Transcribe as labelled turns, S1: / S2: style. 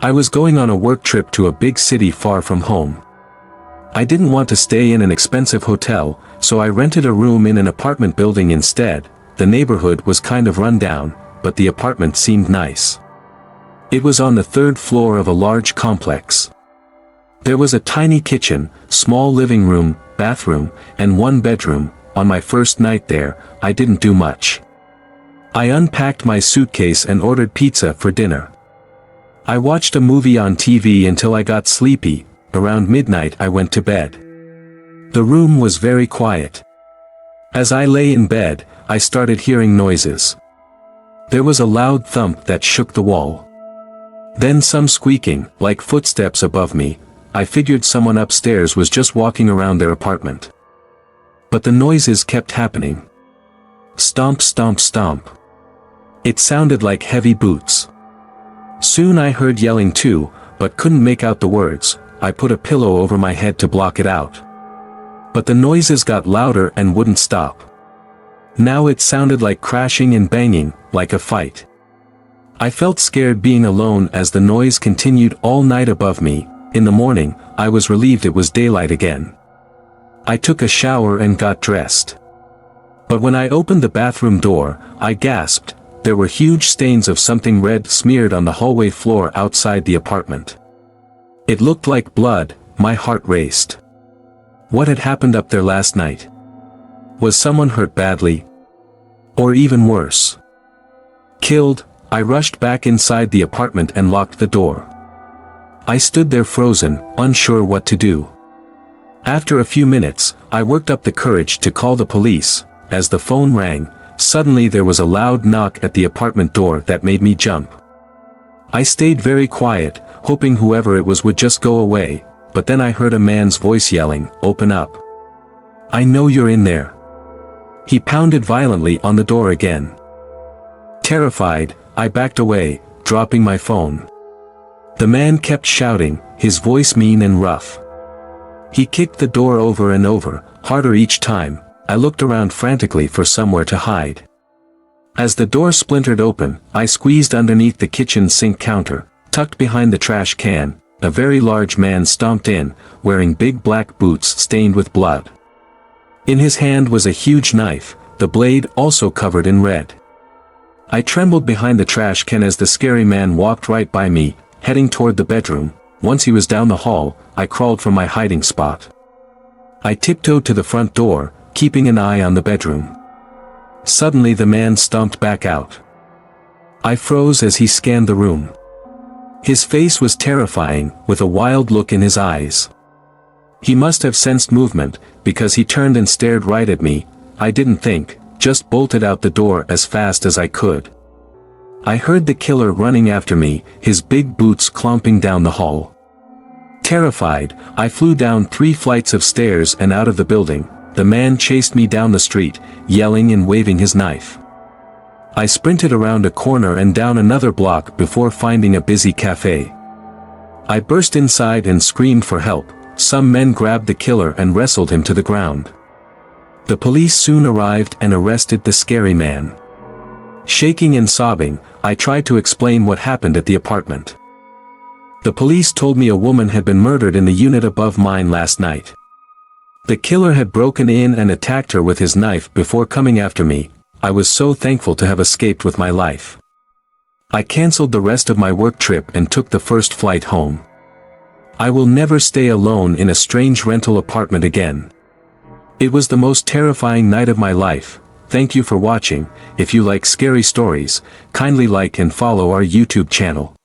S1: I was going on a work trip to a big city far from home. I didn't want to stay in an expensive hotel, so I rented a room in an apartment building instead. The neighborhood was kind of run down, but the apartment seemed nice. It was on the third floor of a large complex. There was a tiny kitchen, small living room, bathroom, and one bedroom. On my first night there, I didn't do much. I unpacked my suitcase and ordered pizza for dinner. I watched a movie on TV until I got sleepy. Around midnight I went to bed. The room was very quiet. As I lay in bed, I started hearing noises. There was a loud thump that shook the wall. Then some squeaking, like footsteps above me. I figured someone upstairs was just walking around their apartment. But the noises kept happening. Stomp, stomp, stomp. It sounded like heavy boots. Soon I heard yelling too, but couldn't make out the words. I put a pillow over my head to block it out. But the noises got louder and wouldn't stop. Now it sounded like crashing and banging, like a fight. I felt scared being alone as the noise continued all night above me. In the morning, I was relieved it was daylight again. I took a shower and got dressed. But when I opened the bathroom door, I gasped. There were huge stains of something red smeared on the hallway floor outside the apartment. It looked like blood. My heart raced. What had happened up there last night? Was someone hurt badly? Or even worse, killed? I rushed back inside the apartment and locked the door. I stood there frozen, unsure what to do. After a few minutes, I worked up the courage to call the police. As the phone rang, suddenly there was a loud knock at the apartment door that made me jump. I stayed very quiet, hoping whoever it was would just go away, but then I heard a man's voice yelling, "Open up. I know you're in there." He pounded violently on the door again. Terrified, I backed away, dropping my phone. The man kept shouting, his voice mean and rough. He kicked the door over and over, harder each time. I looked around frantically for somewhere to hide. As the door splintered open, I squeezed underneath the kitchen sink counter. Tucked behind the trash can, a very large man stomped in, wearing big black boots stained with blood. In his hand was a huge knife, the blade also covered in red. I trembled behind the trash can as the scary man walked right by me, heading toward the bedroom. Once he was down the hall, I crawled from my hiding spot. I tiptoed to the front door, keeping an eye on the bedroom. Suddenly the man stomped back out. I froze as he scanned the room. His face was terrifying, with a wild look in his eyes. He must have sensed movement, because he turned and stared right at me. I didn't think, just bolted out the door as fast as I could. I heard the killer running after me, his big boots clomping down the hall. Terrified, I flew down 3 flights of stairs and out of the building. The man chased me down the street, yelling and waving his knife. I sprinted around a corner and down another block before finding a busy cafe. I burst inside and screamed for help. Some men grabbed the killer and wrestled him to the ground. The police soon arrived and arrested the scary man. Shaking and sobbing, I tried to explain what happened at the apartment. The police told me a woman had been murdered in the unit above mine last night. The killer had broken in and attacked her with his knife before coming after me. I was so thankful to have escaped with my life. I canceled the rest of my work trip and took the first flight home. I will never stay alone in a strange rental apartment again. It was the most terrifying night of my life. Thank you for watching. If you like scary stories, kindly like and follow our YouTube channel.